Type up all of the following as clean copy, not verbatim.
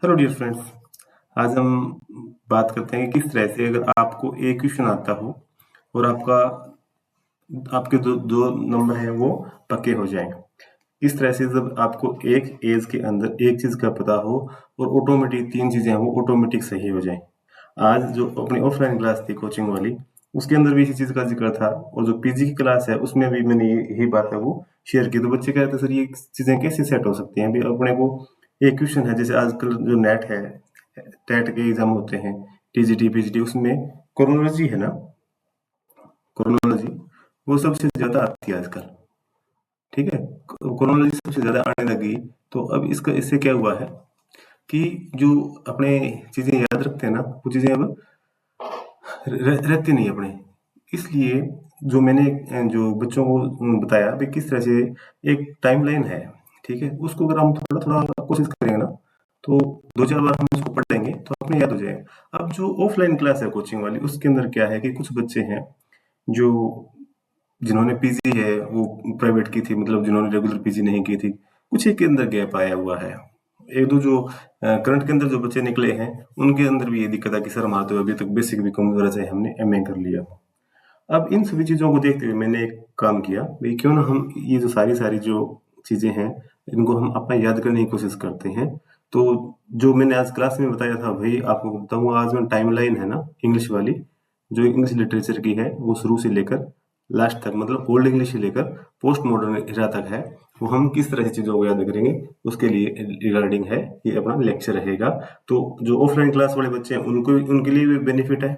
Hello dear friends. आज हम बात करते हैं कि किस तरह से अगर आपको एक क्वेश्चन आता हो और आपके दो दो नंबर हैं वो पक्के हो जाएं। इस तरह से जब आपको एक एज के अंदर एक चीज का पता हो और ऑटोमेटिक तीन चीजें हैं वो ऑटोमेटिक सही हो जाएं। आज जो अपनी ऑफलाइन क्लास थी कोचिंग वाली, उसके अंदर भी इसी चीज का जिक्र था और जो पीजी की क्लास है उसमें भी मैंने यही बात है वो शेयर की। तो बच्चे कहते सर ये चीजें कैसे सेट हो सकती हैं? अभी अपने को एक क्वेश्चन है, जैसे आजकल जो नेट है, टेट के एग्जाम होते हैं, टीजीटी पीजीटी, उसमें क्रोनोलॉजी है ना, क्रोनोलॉजी वो सबसे ज्यादा आती है आजकल। ठीक है, क्रोनोलॉजी सबसे ज्यादा आने लगी। तो अब इसका इससे क्या हुआ है कि जो अपने चीजें याद रखते हैं ना, वो चीजें अब रहती नहीं अपने। इसलिए जो मैंने जो बच्चों को बताया भी किस तरह से एक टाइमलाइन है, ठीक है, उसको अगर हम थोड़ा थोड़ा कोशिश करेंगे ना, तो दो चार बार हम उसको पढ़ेंगे तो अपने याद हो जाएगा। अब जो ऑफलाइन क्लास है कोचिंग वाली, उसके अंदर क्या है कि कुछ बच्चे हैं जो जिन्होंने पीजी है वो प्राइवेट की थी, मतलब जिन्होंने रेगुलर पीजी नहीं की थी, कुछ एक के अंदर गैप आया हुआ है। एक दो जो करंट के अंदर जो बच्चे निकले हैं, उनके अंदर भी ये दिक्कत है कि सर हमारा तो अभी तक बेसिक भी कम से हमने एमए कर लिया। अब इन सभी चीजों को देखते हुए मैंने एक काम किया, भाई क्यों ना हम ये जो सारी सारी जो चीजें हैं इनको हम अपना याद करने की कोशिश करते हैं। तो जो मैंने आज क्लास में बताया था, भाई आपको बताऊंगा आज मैं टाइमलाइन है ना इंग्लिश वाली, जो इंग्लिश लिटरेचर की है वो शुरू से लेकर लास्ट तक, मतलब ओल्ड इंग्लिश से लेकर पोस्ट मॉडर्न एरा तक है, वो हम किस तरह से चीजों को याद करेंगे उसके लिए रिगार्डिंग है ये अपना लेक्चर रहेगा। तो जो ऑफलाइन क्लास वाले बच्चे हैं उनको उनके लिए भी बेनिफिट है,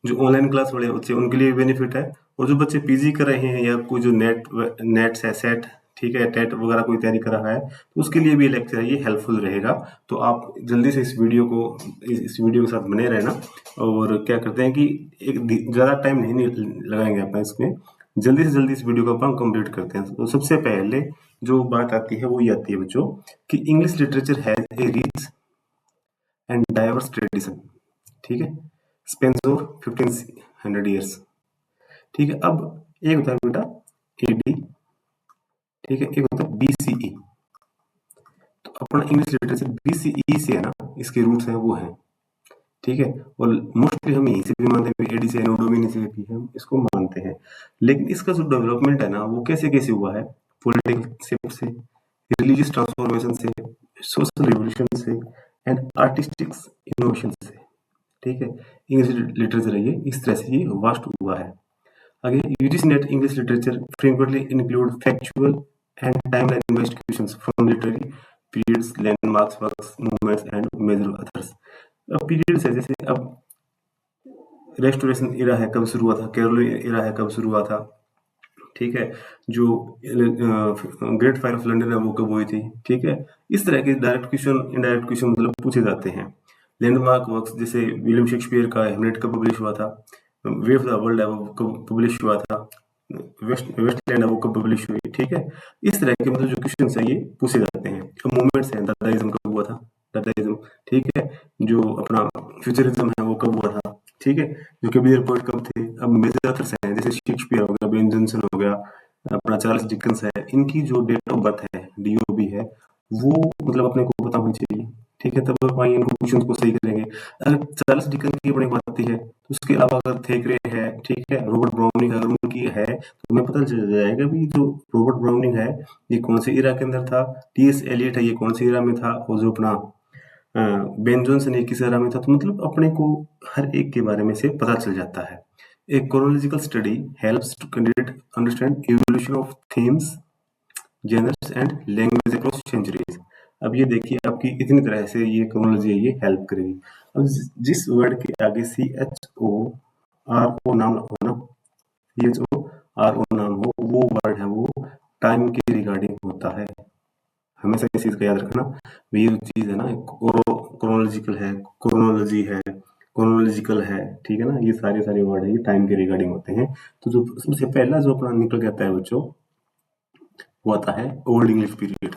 जो ऑनलाइन क्लास वाले बच्चे हैं उनके लिए भी बेनिफिट है, और जो बच्चे पीजी कर रहे हैं या कोई जो नेट है सेट, ठीक है, टेट वगैरह कोई तैयारी कर रहा है, तो उसके लिए भी लेक्चर है, ये हेल्पफुल रहेगा। तो आप जल्दी से इस वीडियो के साथ बने रहना। और क्या करते हैं कि एक ज़्यादा टाइम नहीं लगाएंगे अपन इसमें, जल्दी से जल्दी इस वीडियो को अपन कंप्लीट करते हैं। तो सबसे पहले जो बात आती है वो ये आती है बच्चों कि English literature has a rich and diverse tradition, ठीक है, स्पेन्स ऑफ 1500 ईयर्स। ठीक है, अब एक होता है बेटा एडी, ठीक है, एक होता है बीसीई। तो अपना इंग्लिश लिटरेचर बीसीई से है ना, इसके रूट्स हैं वो हैं, ठीक है, और मोस्टली हम यहीं से भी मानते हैं, एडी से, एनो डोमिनी से भी हम इसको मानते हैं। लेकिन इसका जो डेवलपमेंट है ना वो कैसे कैसे हुआ है, पॉलिटिकल शिफ्ट से, रिलीजियस ट्रांसफॉर्मेशन से, सोशल रिवोल्यूशन से, एंड आर्टिस्टिक इनोवेशन से। ठीक है, इंग्लिश लिटरेचर है ये, इस तरह से ये वास्ट हुआ है। Again, UGC-NET English literature frequently include factual and timeline-based questions from literary periods, landmarks, works, movements, and major authors. अब पीरियड्स है, जैसे अब रेस्टोरेशन इरा है कब शुरू हुआ था, कैरोलिन इरा है कब शुरू हुआ था, ठीक है, जो ग्रेट फायर ऑफ लंदन है वो कब हुई थी, ठीक है। इस तरह के डायरेक्ट क्वेश्चन इनडायरेक्ट क्वेश्चन मतलब पूछे जाते हैं। लैंडमार्क वर्क्स, जैसे विलियम शेक्सपियर का हेमलेट कब पब्लिश हुआ था, वे ऑफ द वर्ल्ड है वो कब पब्लिश हुआ था, वेस्टलैंड है वो कब पब्लिश हुई, ठीक है। इस तरह के मतलब जो क्वेश्चन है ये पूछे जाते हैं। मूवमेंट्स हैं, दादाइज्म कब हुआ था, दादाइज्म, ठीक है, जो अपना फ्यूचरिज्म है वो कब हुआ था, ठीक है, जो कबीर पोइट कब थे। अब मेजर ऑथर्स हैं जैसे शेक्सपियर हो गया, बेन जोंसन हो गया, अपना चार्ल्स डिकन्स है, इनकी जो डेट ऑफ बर्थ है डीओबी है वो मतलब अपने को पता होनी चाहिए, ठीक है, तब अपन इनको क्वेश्चन को सही करेंगे। अगर चार्ल्स डिकन्स की अपने को आती है तो उसके अलावा अगर थेकरे है, ठीक है, रॉबर्ट ब्राउनिंग अगर उनकी है तो हमें पता चल जाएगा भी जो रॉबर्ट ब्राउनिंग है ये कौन से इरा के अंदर था, टीएस एलियट है ये कौन से इरा में था, और जो अपना बेन जोन्सन एक किस एरा में था। तो मतलब अपने को हर एक के बारे में से पता चल जाता है। A chronological study helps to candidate understand evolution of themes, genres and language across centuries। अब ये देखिए आपकी इतनी तरह से ये क्रोनोलॉजी है ये हेल्प करेगी। अब जिस वर्ड के आगे C H O R O नाम हो ना, C H O R O नाम हो, वो वर्ड है वो टाइम के रिगार्डिंग होता है। हमेशा इस चीज का याद रखना। ये जो चीज है ना, क्रोनोलॉजिकल है, क्रोनोलॉजी है, क्रोनोलॉजिकल है, ठीक है ना, ये सारे सारे वर्ड है ये टाइम के रिगार्डिंग होते हैं। तो जो सबसे पहला जो अपना निकल जाता है बच्चों वो आता है ओल्ड इंग्लिश पीरियड,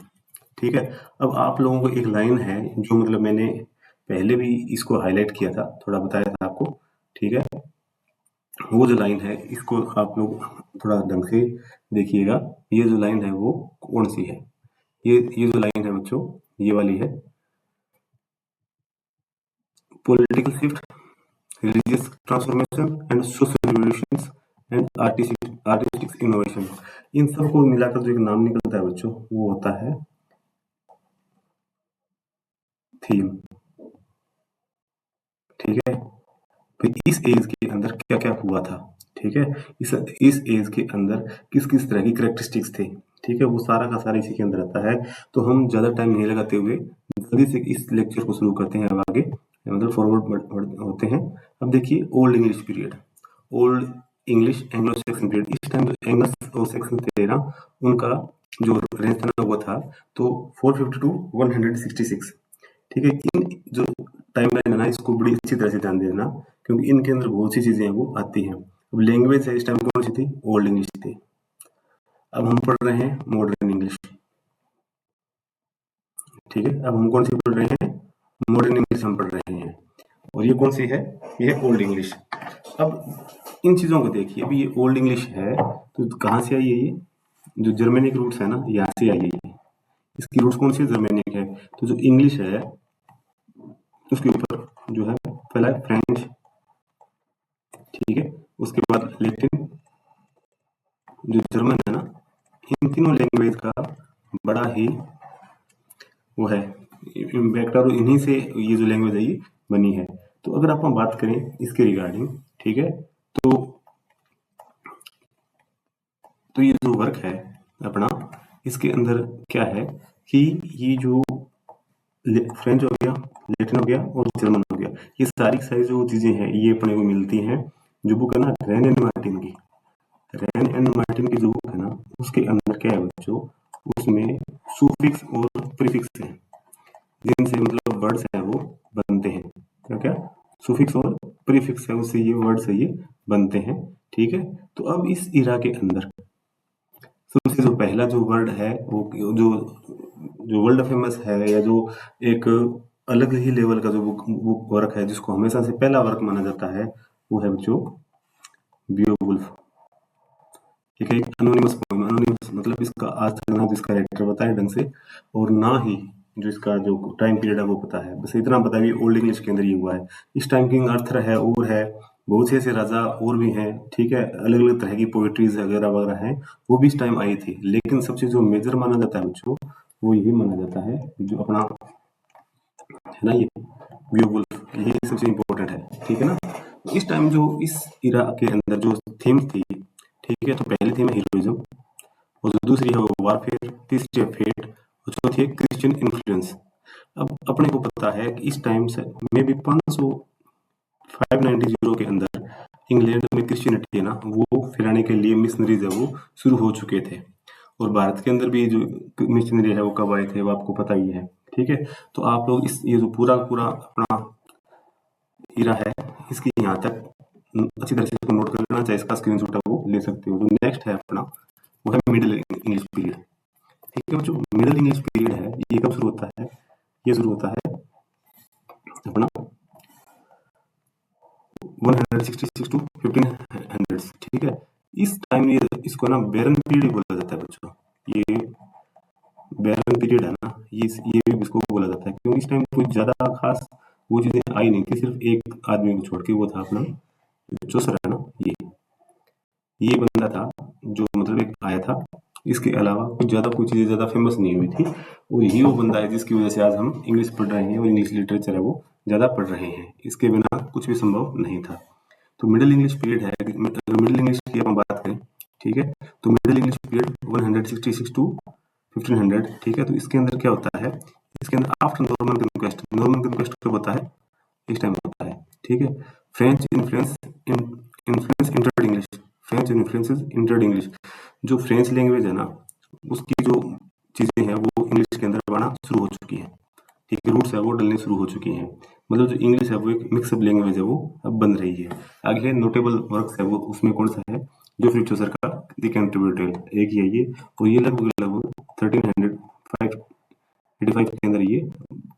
ठीक है। अब आप लोगों को एक लाइन है जो मतलब मैंने पहले भी इसको हाईलाइट किया था, थोड़ा बताया था आपको, ठीक है। वो जो लाइन है इसको आप लोग थोड़ा ढंग से देखिएगा, ये जो लाइन है वो कौन सी है, ये जो लाइन है बच्चों ये वाली है, political shift, religious transformation and social revolutions and artistic innovation, इन सबको मिलाकर जो एक नाम निकलता है बच्चों वो होता है थीम। ठीक है, फिर इस एज के अंदर क्या क्या हुआ था, ठीक है, इस एज के अंदर किस किस तरह की करेक्टरिस्टिक्स थे, ठीक है, वो सारा का सारा इसी के अंदर आता है। तो हम ज़्यादा टाइम नहीं लगाते हुए जल्दी से इस लेक्चर को शुरू करते हैं, अब आगे मतलब फॉरवर्ड होते हैं। अब देखिए old English period, old English Anglo section period, इस टाइम जो एंग्लो और सेक्सन थे ना, उनका जो रेंज था ना वो था तो 450 टू 166। ठीक है, इन जो टाइमलाइन है ना इसको बड़ी अच्छी तरह से ध्यान देना, क्योंकि इनके अंदर बहुत सी चीजें हैं वो आती हैं। अब लैंग्वेज है इस टाइम कौन सी थी, ओल्ड इंग्लिश थी। अब हम पढ़ रहे हैं मॉडर्न इंग्लिश, ठीक है, अब हम कौन सी पढ़ रहे हैं, मॉडर्न इंग्लिश हम पढ़ रहे हैं, और ये कौन सी है, ये है ओल्ड इंग्लिश। अब इन चीजों को देखिए, अभी ये ओल्ड इंग्लिश है तो कहाँ से आई है, ये जो जर्मेनिक रूट्स है ना यहाँ से आई है ये। इसकी रूट्स कौन सी जर्मेनिक है, तो जो इंग्लिश है उसके ऊपर जो है पहला है फ्रेंच, ठीक है, उसके बाद लैटिन, जो जर्मन है ना, इन तीनों लैंग्वेज का बड़ा ही वो है इम्पैक्ट, और इन्हीं से ये जो लैंग्वेज है ये बनी है। तो अगर आप हम बात करें इसके रिगार्डिंग, ठीक है, तो ये जो वर्क है अपना, इसके अंदर क्या है कि ये जो फ्रेंच हो गया, लैटिन हो गया और जर्मन हो गया, ये सारी जो चीजें हैं ये अपने को मिलती हैं जो बुक है ना रैन एंड मार्टिन की, रैन एंड मार्टिन की जो बुक है ना उसके अंदर क्या है बच्चों, उसमें सुफिक्स और प्रीफिक्स है, जिनसे मतलब वर्ड्स हैं वो बनते हैं, क्या क्या सुफिक्स और प्रीफिक्स है, उससे ये वर्ड्स है ये बनते हैं। ठीक है, तो अब इस इरा के अंदर सबसे जो पहला जो वर्ड है वो जो जो वर्ल्ड फेमस है, या जो एक अलग ही लेवल का जो बुक वर्क है जिसको हमेशा से पहला वर्क माना जाता है, वो है बच्चों बियोवुल्फ। ठीक है, एक एनोनिमस पोएम, एनोनिमस मतलब इसका आज तक ना जिसका राइटर पता है ढंग से, और ना ही जो इसका जो टाइम पीरियड है वो पता है, बस इतना पता है कि ओल्ड इंग्लिश के अंदर ये हुआ है। इस टाइम किंग अर्थर है और है बहुत से ऐसे राजा और भी हैं, ठीक है, अलग अलग तरह की पोएट्रीज वगैरह वगैरह हैं, वो भी इस टाइम आई थी, लेकिन सबसे जो मेजर माना जाता है बच्चों वो यही माना जाता है जो अपना है ना ये बियोवुल्फ, यही सबसे इम्पोर्टेंट है। ठीक है ना, इस टाइम जो इस इरा के अंदर जो थीम थी, ठीक है, तो पहली थीम है हीरोइज्म, और जो दूसरी है वो वारफेयर, तीसरी है फेट, और चौथी है क्रिश्चियन इन्फ्लुएंस। अब अपने को पता है कि इस टाइम से मे बी 590 के अंदर इंग्लैंड में क्रिश्चियनिटी है ना वो फैलाने के लिए मिशनरीज है वो शुरू हो चुके थे, और भारत के अंदर भी जो मिशनरी है वो कब आए थे वो आपको पता ही है। ठीक है, तो आप लोग इस ये जो पूरा पूरा अपना इरा है इसकी यहाँ तक अच्छी तरह से इसको नोट कर लेना, चाहे इसका स्क्रीनशॉट है वो ले सकते हो। जो नेक्स्ट है अपना वो है मिडिल इंग्लिश पीरियड। ठीक है, जो मिडिल इंग्लिश पीरियड है ये कब शुरू होता है, ये शुरू होता है अपना 166 टू 1500। ठीक है, इस टाइम ये इसको ना बैरन पीरियड बोला जाता है बच्चों, ये बैरन पीरियड है ना, ये इसको बोला जाता है क्योंकि इस टाइम कोई ज्यादा खास वो चीजें आई नहीं थी, सिर्फ एक आदमी को छोड़ के, वो था अपना चौसर है ना, ये बंदा था जो मतलब एक आया था, इसके अलावा कोई चीजें ज्यादा फेमस नहीं हुई थी, और यही वो बंदा है जिसकी वजह से आज हम इंग्लिश पढ़ रहे हैं और इंग्लिश लिटरेचर है वो ज्यादा पढ़ रहे हैं, इसके बिना कुछ भी संभव नहीं था। तो मिडिल इंग्लिश पीरियड है, मिडिल इंग्लिश की हम बात करें, ठीक है, तो मिडिल इंग्लिश पीरियड 166 टू 1500। ठीक है, तो इसके अंदर क्या होता है, इसके अंदर after Norman conquest, Norman conquest कब होता है, इस टाइम होता है। ठीक है, French influence influence entered English, French influences entered English, जो फ्रेंच लैंग्वेज है ना उसकी जो चीजें हैं वो इंग्लिश के अंदर आना शुरू हो चुकी है, ठीक है, रूट्स है वो डलने शुरू हो चुकी हैं, मतलब जो इंग्लिश है वो एक मिक्सअप लैंग्वेज है वो अब बन रही है। आगे नोटेबल वर्क्स है वो उसमें कौन सा है, जो फ्री चौसर का द कैंटरबरी एक ही है ये, और ये लगभग लगभग 1385 के अंदर ये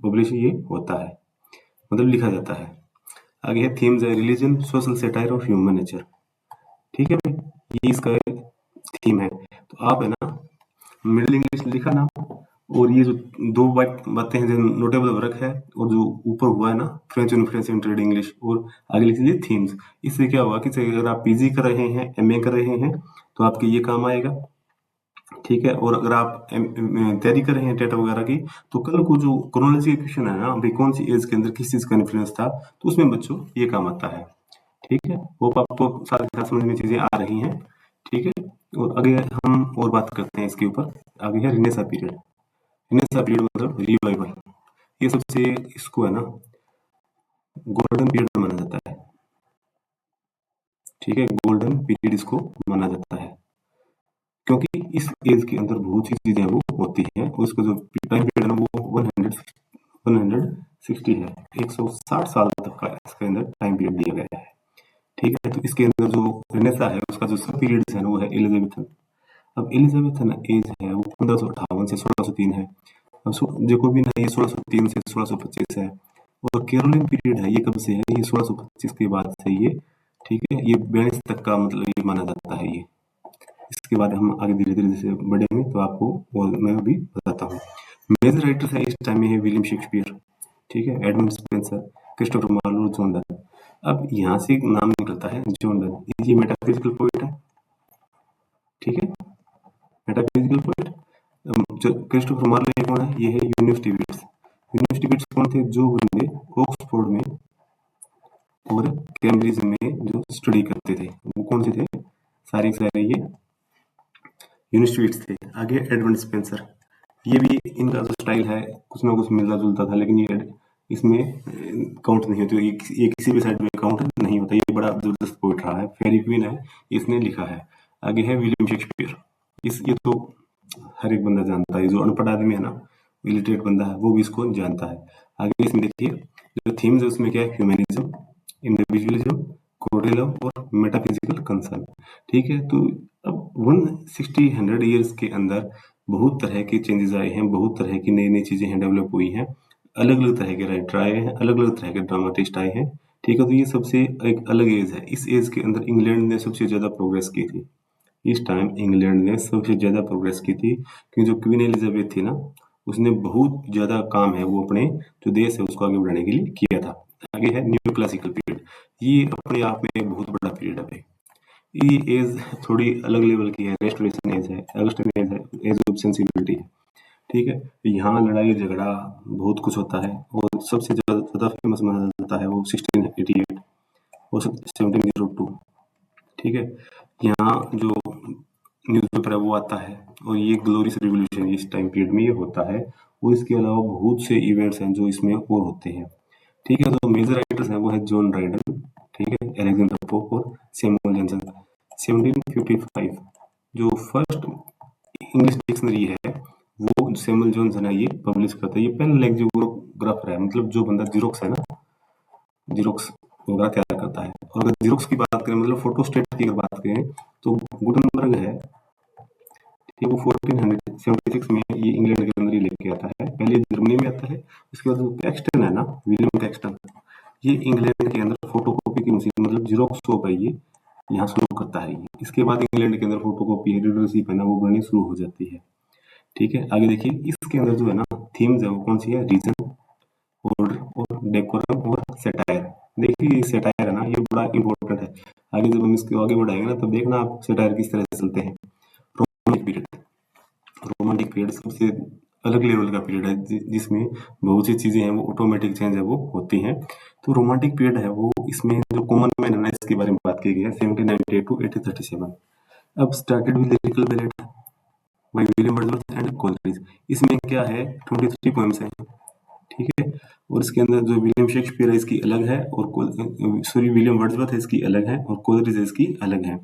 पब्लिश ये होता है, मतलब लिखा जाता है। आगे है थीम्स है रिलीजन, सोशल सेटायर और ह्यूमन नेचर। ठीक है भाई, ये इसका थीम है। तो आप है ना मिडिल इंग्लिश लिखा ना, और ये जो दो बातें हैं, जो नोटेबल वर्क है और जो ऊपर हुआ है ना, French influence in trade English, और आगे लिख लीजिए थीम्स। इससे क्या होगा कि अगर आप पीजी कर रहे हैं, एमए कर रहे हैं, तो आपके ये काम आएगा। ठीक है, और अगर आप तैयारी कर रहे हैं टेट वगैरह की, तो कल को जो क्रोनोलॉजी का क्वेश्चन है ना, भाई कौन सी एज के अंदर किस चीज का इन्फ्लुएंस था, तो उसमें बच्चों ये काम आता है। ठीक है, वो आपको साथ साथ समझ में चीजें आ रही हैं। ठीक है, और आगे हम और बात करते हैं इसके ऊपर। आगे है रिनेसा पीरियड। रिनेसा पीरियड मतलब रिवाइवल। ये सबसे इसको है ना गोल्डन पीरियड माना जाता है। ठीक है, गोल्डन पीरियड इसको माना जाता है, क्योंकि इस एज के अंदर बहुत सी चीजें वो होती हैं, और इसका जो टाइम पीरियड है ना वो 160 है। 160 साल तक का इसके अंदर टाइम पीरियड दिया गया है। ठीक है, तो इसके अंदर जो रेनेसा है उसका जो सब पीरियड है ना वो है एलिजाबेथन। अब एलिजाबेथन एज है वो 1558 से 1603 है। अब जेकोबिन है ये 1603 से 1625 है। और कैरोलिन पीरियड है ये कब से है, ये 1625 के बाद से ये। ठीक है, ये 42 तक का मतलब ये माना जाता है ये। इसके बाद हम आगे धीरे धीरे जैसे बढ़ेंगे तो आपको और मैं भी बताता हूँ। मेजर राइटर्स है इस टाइम में है विलियम शेक्सपियर। ठीक है, Edmund Spenser, Christopher Marlowe, John Donne. अब यहाँ से एक नाम निकलता है जॉन डन, ये मेटाफिजिकल पोइट है। ठीक है, मेटाफिजिकल पोइट। जो क्रिस्टोफर मार्लोर ये कौन है, ये है यूनिवर्सिटी बिट्स। यूनिवर्सिटी बिट्स कौन थे, जो बंदे ऑक्सफोर्ड में और कैम्ब्रिज में जो स्टडी करते थे, वो कौन से थे, सारे सारे ये यूनिवर्सिटी थे। आगे एडमंड स्पेंसर, ये भी इनका जो स्टाइल है कुछ ना कुछ मिलता जुलता था, लेकिन ये इसमें काउंट नहीं होती, ये किसी भी साइड में काउंट नहीं होता। ये बड़ा जबरदस्त पोइट रहा है, फेरी क्वीन है, इसने लिखा है। आगे है विलियम शेक्सपियर। ये तो हर एक बंदा जानता है, जो अनपढ़ आदमी है ना, इलिटरेट बंदा है, वो भी इसको जानता है। आगे इसमें देखिए जो थीम्स है उसमें क्या है, ह्यूमैनिज्म, इंडिविजुअलिज्म, गॉडली लव और मेटाफिजिकल कंसर्न। ठीक है, तो अब 100 ईयर्स के अंदर बहुत तरह के चेंजेस आए हैं, बहुत तरह की नई नई चीजें हैं डेवलप हुई हैं, अलग अलग तरह के राइटर आए हैं, अलग अलग तरह के ड्रामाटिस्ट आए हैं। ठीक है, तो ये सबसे एक अलग एज है। इस एज के अंदर इंग्लैंड ने सबसे ज्यादा प्रोग्रेस की थी। इस टाइम इंग्लैंड ने सबसे ज्यादा प्रोग्रेस की थी, क्योंकि जो क्वीन एलिजाबेथ थी ना, उसने बहुत ज्यादा काम है वो अपने जो देश है उसको आगे बढ़ाने के लिए किया था। आगे है न्यू क्लासिकल पीरियड। ये अपने आप में एक बहुत बड़ा पीरियड है भाई। ये एज थोड़ी अलग लेवल की है, रेस्टोरेशन एज है, अगस्टन एज है, एज ऑफ सेंसिबिलिटी है। ठीक है, यहाँ लड़ाई झगड़ा बहुत कुछ होता है, और सबसे ज्यादा फेमस माना जाता है वो 1688 और 1702। ठीक है, यहाँ जो न्यूज़पेपर है वो आता है, और ये ग्लोरियस रिवॉल्यूशन इस टाइम पीरियड में ये होता है। और इसके अलावा बहुत से इवेंट्स हैं जो इसमें और होते हैं। ठीक है, तो मेजर राइटर्स हैं वो है जॉन ड्राइडन, ठीक है, अलेक्जेंडर पोप और सैमुअल जॉनसन। 1755 जो फर्स्ट इंग्लिश डिक्शनरी है वो सैमुअल जॉनसन है, ये पब्लिश करता है। ये पहला लेक्सिकोग्राफर है, मतलब जो बंदा जीरोक्स है ना, जीरोक्स वगैरह तैयार करता है। और अगर जीरोक्स की बात करें, मतलब फोटोस्टेट की अगर बात करें, तो गुटनबर्ग है, ठीक है, वो 1476 में ये इंग्लैंड के अंदर ही लेके आता है। पहले जर्मनी में आता है, उसके बाद कैक्सटन है ना, विलियम कैक्सटन, ये इंग्लैंड के अंदर फोटोकॉपी की मशीन, मतलब जीरोक्स शॉप है ये, यहाँ शुरू करता है ये। इसके बाद इंग्लैंड के अंदर फोटोकॉपी रीडरशिप है ना वो बननी शुरू हो जाती है। ठीक है, आगे देखिए इसके अंदर जो है ना थीम्स है वो कौन सी है, रीजन, ऑर्डर और डेकोरम और सेटायर। देखिए ये सेटायर है ना, ये बड़ा इंपॉर्टेंट है। आगे जब हम इसको आगे बढ़ाएंगे ना, तब देखना आप सेटायर किस तरह से चलते हैं। रोमांटिक पीरियड, रोमांटिक पीरियड सबसे अलग लेवल का पीरियड है, जिसमें बहुत सी चीजें हैं वो ऑटोमेटिक चेंज है वो होती हैं। तो रोमांटिक पीरियड है वो, इसमें जो कॉमन मैन है ना, इसके बारे में बात की गई है, 1798 टू 1837। अब started with lyrical ballot by William Wordsworth and Coleridge. इसमें क्या है, 23 पोएम्स हैं। ठीक है, और इसके अंदर जो विलियम शेक्सपियर है इसकी अलग है, और सॉरी विलियम वर्ड्सवर्थ है इसकी अलग है, और कोलरिज है इसकी अलग है।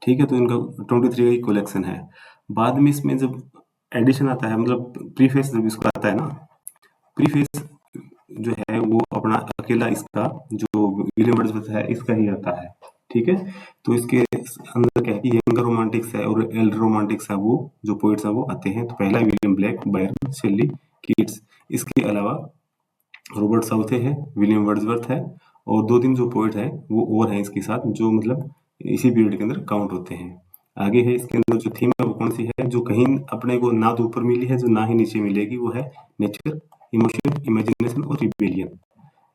ठीक है, तो इनका 23 का ही कलेक्शन है। बाद में इसमें जब एडिशन आता है, मतलब प्रीफेस जब इसका आता है ना, प्रीफेस जो है वो अपना अकेला इसका जो विलियम वर्ड्सवर्थ है इसका ही आता है। ठीक है, तो इसके अंदर क्या है कि यंगर रोमांटिक्स है और एल्डर रोमांटिक्स है, वो जो पोइट्स है वो आते हैं। तो पहला विलियम ब्लैक, बायरन, शेली, कीट्स। इसके अलावा रॉबर्ट साउथे है, विलियम वर्ड्सवर्थ है, और दो तीन जो पोइट है वो और हैं इसके साथ, जो मतलब इसी पीरियड के अंदर काउंट होते हैं। आगे है इसके अंदर जो थीम है वो कौन सी है, जो कहीं अपने को ना तो ऊपर मिली है, जो ना ही नीचे मिलेगी, वो है नेचर, इमोशन, इमेजिनेशन और रिबेलियन।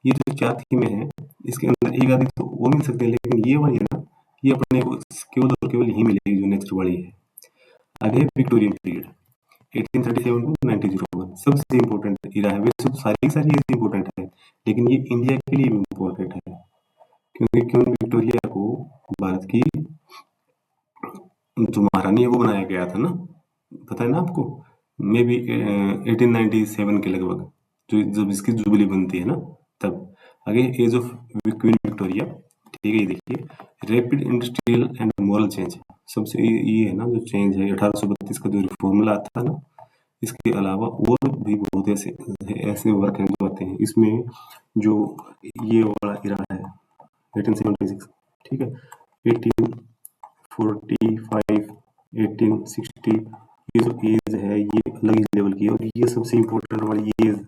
ये जो 4 थीमें हैं, इसके अंदर एक आधी तो और मिल सकते हैं, लेकिन ये वाली है ना, ये अपने को केवल और केवल यही मिलेगी जो नेचर वाली है। आगे है विक्टोरियन पीरियड, 1837 टू 1901, सबसे इम्पोर्टेंट इरा है। वैसे तो सारी की सारी इम्पोर्टेंट है, लेकिन ये इंडिया के लिए भी इम्पोर्टेंट है, क्योंकि क्वीन विक्टोरिया को भारत की जो महारानी है वो बनाया गया था ना, पता है ना आपको? मे बी 1897 के लगभग, जो जब इसकी जुबली बनती है ना, तब। आगे एज ऑफ क्वीन विक्टोरिया, ठीक है, ये देखिए, rapid industrial and moral change, सबसे ये है ना जो चेंज है 1832 का जो रिफॉर्मूला आता है ना, इसके अलावा और भी बहुत ऐसे ऐसे वर्क हैं जो आते हैं इसमें, जो ये वाला इरा है 1876, ठीक है, 1845, 1860, ये जो एज है ये अलग ही लेवल की है, और ये सबसे इम्पोर्टेंट वाली एज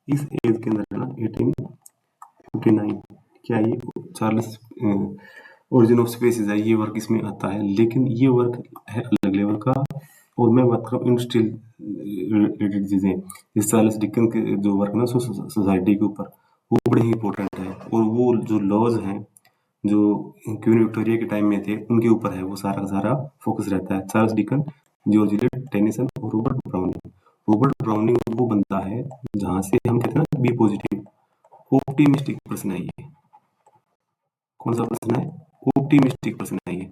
इस एज के अंदर है ना 1859, क्या ये चार्ल्स ओरिजिन ऑफ स्पीसीज है, ये वर्क इसमें आता है, लेकिन ये वर्क है अलग लेवल का। और मैं बात करूँ इंडस्ट्रियल रिलेटेड चीजें, इस चार्ल्स डिकन के जो वर्क ना सोसाइटी के ऊपर, वो बड़े ही इंपॉर्टेंट है, और वो जो लॉज हैं जो क्वीन विक्टोरिया के टाइम में थे उनके ऊपर है, वो सारा का सारा फोकस रहता है। Charles Dickens, George Eliot, Tennyson और रॉबर्ट ब्राउनिंग। रॉबर्ट ब्राउनिंग वो बनता है जहां से हम कहते हैं ना बी पॉजिटिव, ऑप्टिमिस्टिक पर्सन है ये। कौन सा पर्सन है? ऑप्टिमिस्टिक पर्सन है ये।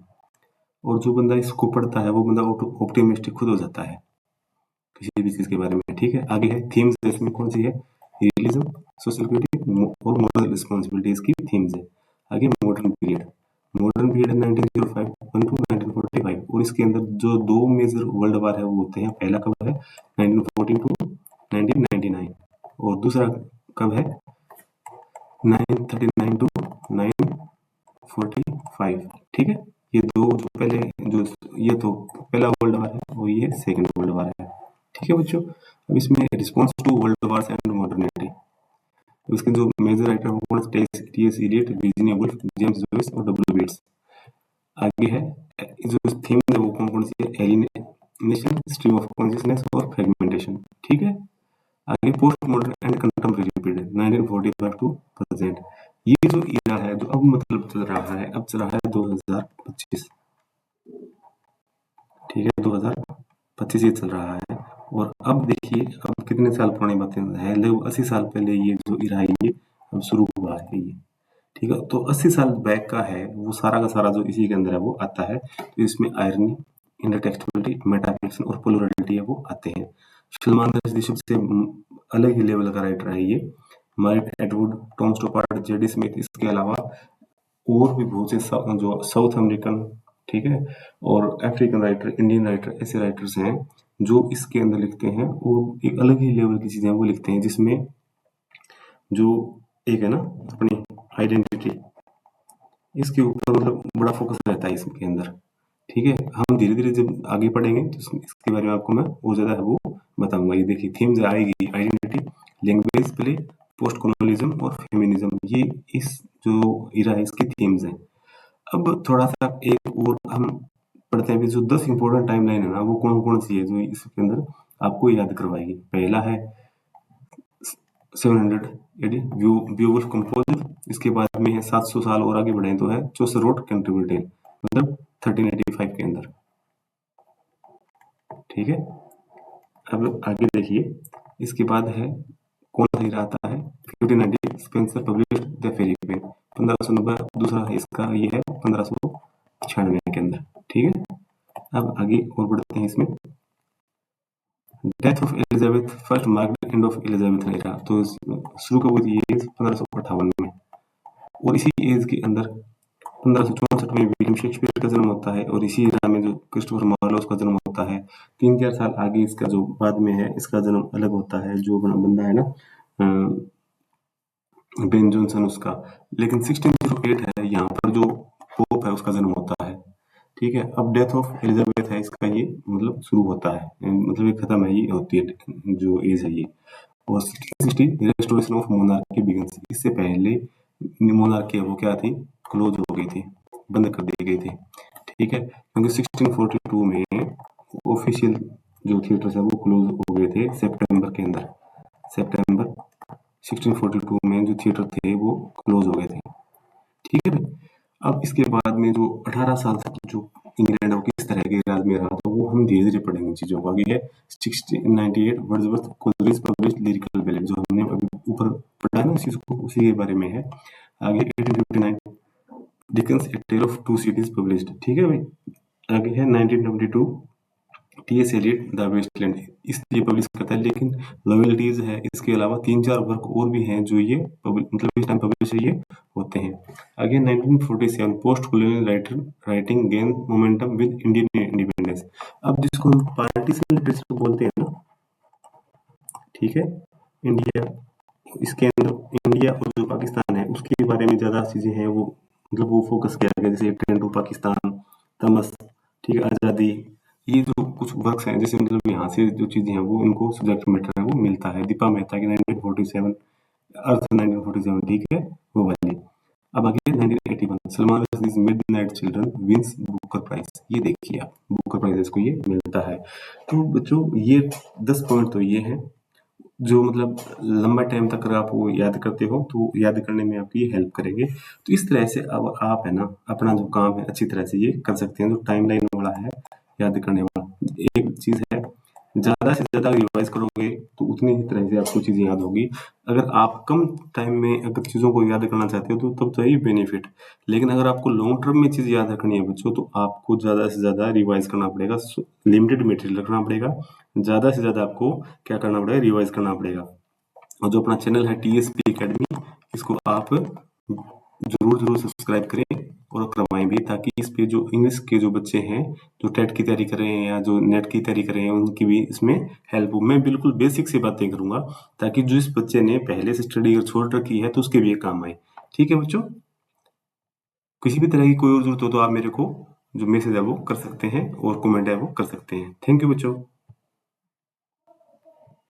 और जो बंदा इसको पढ़ता है वो बंदा ऑप्टिमिस्टिक खुद हो जाता है किसी भी चीज के बारे में, ठीक है। आगे है थीम्स, इसमें कौन सी है? रियलिज्म, सोशल क्रिटिक और मोरल रिस्पॉन्सिबिलिटी इसकी थीम्स है। आगे modern period, modern period 1905 to 1945, और इसके अंदर जो दो मेजर वर्ल्ड वार है वो होते हैं। पहला कब है? 1914 टू 1999, और दूसरा कब है? 939 टू 945, ठीक है। ये दो जो पहले, जो ये तो पहला वर्ल्ड वार है और ये सेकंड वर्ल्ड वार है, ठीक है बच्चों। अब इसमें response to world wars and modernity, इसके जो मेजर राइटर हैं वो T S. Eliot, Virginia Woolf, James Joyce और डब्ल्यू बेट्स। आगे है जो थीम है वो कौन कौन सी है? एलिनेशन, स्ट्रीम ऑफ कॉन्शियसनेस और फ्रेगमेंटेशन, ठीक है। आगे post modern and contemporary period 1945 to present. ये जो इरा है जो अब मतलब चल रहा है, अब चल रहा है 2025, ठीक है, 2025 ये चल रहा है। और अब देखिए अब कितने साल पुरानी बातें है, लगभग 80 साल पहले ये जो इरा है ये अब शुरू हुआ है ये, ठीक है। तो 80 साल बैक का है वो सारा का सारा जो इसी के अंदर है वो आता है। तो इसमें आयरनी, इंटरटेक्सचुअलिटी, मेटाफिक्शन और पोलैरिटी है वो आते हैं। सलमान रश्दी सबसे अलग ही लेवल का राइटर है ये। Mark Atwood, Tom Stoppard, Zadie Smith, इसके अलावा और भी बहुत से जो साउथ अमेरिकन, ठीक है, और अफ्रीकन राइटर, इंडियन राइटर, ऐसे राइटर्स हैं जो इसके अंदर लिखते हैं, और एक अलग ही लेवल की चीजें वो लिखते हैं, जिसमें जो एक है ना अपनी आइडेंटिटी, इसके ऊपर मतलब बड़ा फोकस रहता है इसके अंदर, ठीक है। हम धीरे धीरे जब आगे पढ़ेंगे तो इसके बारे में आपको मैं और ज्यादा है वो बताऊंगा। ये देखिए थीम्स आएगी, identity, language play, post colonialism और फेमिनिज्म, ये इस जो इरा है इसकी थीम्स हैं। अब थोड़ा सा एक और हम पढ़ते हैं, जो 10 इंपॉर्टेंट टाइमलाइन है ना वो कौन कौन सी है जो इसके अंदर आपको याद करवाएगी। पहला है 700 एडी ब्यूवुल्फ कंपोज, इसके बाद में है 700 साल और आगे बढ़े तो है चौसर रोड कंट्रीब्यूटेड, मतलब 1385 के अंदर, ठीक है। अब आगे देखिए इसके बाद है कौन सा हीरा आता है? 1590 Spenser published the Faerie Queene, 1590 दूसरा है इसका, ये है 1596 के अंदर, ठीक है। अब आगे और बढ़ते हैं इसमें। Death of Elizabeth first marked end of Elizabeth era, तो शुरू कब हुई ये 1558 में, और इसी एज के अंदर 1564 में विलियम शेक्सपियर का जन्म होता है, और इसी एरा में जो क्रिस्टोफर मार्लोस का जन्म होता है। 3-4 साल आगे इसका जो बाद में है इसका जन्म अलग होता है, जो बंदा है ना बेन जॉनसन उसका। लेकिन 1608 है यहाँ पर जो पोप है उसका जन्म होता है, ठीक है। अब डेथ ऑफ एलिजाबेथ है इसका, ये मतलब शुरू होता है, मतलब ये खत्म है, ये होती है जो एज है ये। और 1660 रेस्टोरेशन ऑफ मोनार्की बिगिंस, इससे पहले मोनार्की वो क्या थी, क्लोज हो गई थी, बंद कर दी गई थी, ठीक है, क्योंकि 1642 में ऑफिशियल जो थिएटर्स है वो क्लोज हो गए थे सितंबर के अंदर। सितंबर 1642 में जो थिएटर थे वो क्लोज हो गए थे। ठीक है। अब इसके बाद में जो 18 साल तक जो इंग्लैंड है वो किस तरह के राज में रहा, तो वो हम धीरे धीरे पढ़ेंगे चीजों को। आगे है 1698 Wordsworth Coleridge published lyrical ballot, जो हमने अभी ऊपर पढ़ा है ना उसी के बारे में है। आगे 1859 Dickens a Tale of Two Cities published. ठीक है भाई। आगे है 1922 टी.एस. एलियट द वेस्टलैंड, इसलिए पब्लिश करता है। लेकिन लॉयल्टीज है, इसके अलावा 3-4 वर्क और भी हैं जो ये मतलब इस टाइम पब्लिश ये होते हैं। आगे 1947 post colonial writing gain momentum with Indian independence. अब जिसको हम पार्टीशन लिटरेचर बोलते हैं ना, ठीक है, इंडिया, इसके अंदर इंडिया और जो पाकिस्तान है उसके बारे में ज्यादा चीजें हैं, वो मतलब वो फोकस किया गया, जैसे ट्रेन टू पाकिस्तान, तमस, ठीक है, आजादी, ये जो कुछ वर्क्स हैं, जैसे मतलब यहाँ से जो चीजें हैं वो इनको सब्जेक्ट मैटर है वो मिलता है। दीपा मेहता की 1947 अर्थ 1947, ठीक है, वो वाली। अब आगे 1981 Salman Rushdie's midnight children wins Booker prize, ये देखिए आप, बुकर प्राइज इसको ये मिलता है। तो बच्चों ये 10 पॉइंट तो ये हैं जो मतलब लंबा टाइम तक अगर आप वो याद करते हो तो याद करने में आपकी ये हेल्प करेंगे। तो इस तरह से अब आप है ना अपना जो काम है अच्छी तरह से ये कर सकते हैं। जो टाइमलाइन वाला है याद करने वाला, एक चीज है, ज्यादा से ज्यादा रिवाइज करोगे तो उतनी ही तरह से आपको चीजें याद होगी। अगर आप कम टाइम में अगर चीजों को याद करना चाहते हो तो तब तो है ही बेनिफिट। लेकिन अगर आपको लॉन्ग टर्म में चीज याद रखनी है बच्चों, तो आपको ज्यादा से ज्यादा रिवाइज करना पड़ेगा, लिमिटेड मटेरियल रखना पड़ेगा, ज्यादा से ज्यादा आपको क्या करना पड़ेगा, रिवाइज करना पड़ेगा। और जो अपना चैनल है टीएसपी एकेडमी, इसको आप जरूर जरूर सब्सक्राइब करें और करवाएं भी, ताकि इस पे जो इंग्लिश के जो बच्चे हैं जो टेट की तैयारी कर रहे हैं या जो नेट की तैयारी कर रहे हैं उनकी भी इसमें हेल्प हो। मैं बिल्कुल बेसिक सी बातें करूंगा ताकि जो इस बच्चे ने पहले से स्टडी अगर छोड़ रखी है तो उसके भी ये काम आए। ठीक है बच्चों, किसी भी तरह की कोई और जरूरत हो तो आप मेरे को जो मैसेज है वो कर सकते हैं और कमेंट है वो कर सकते हैं। थैंक यू बच्चों।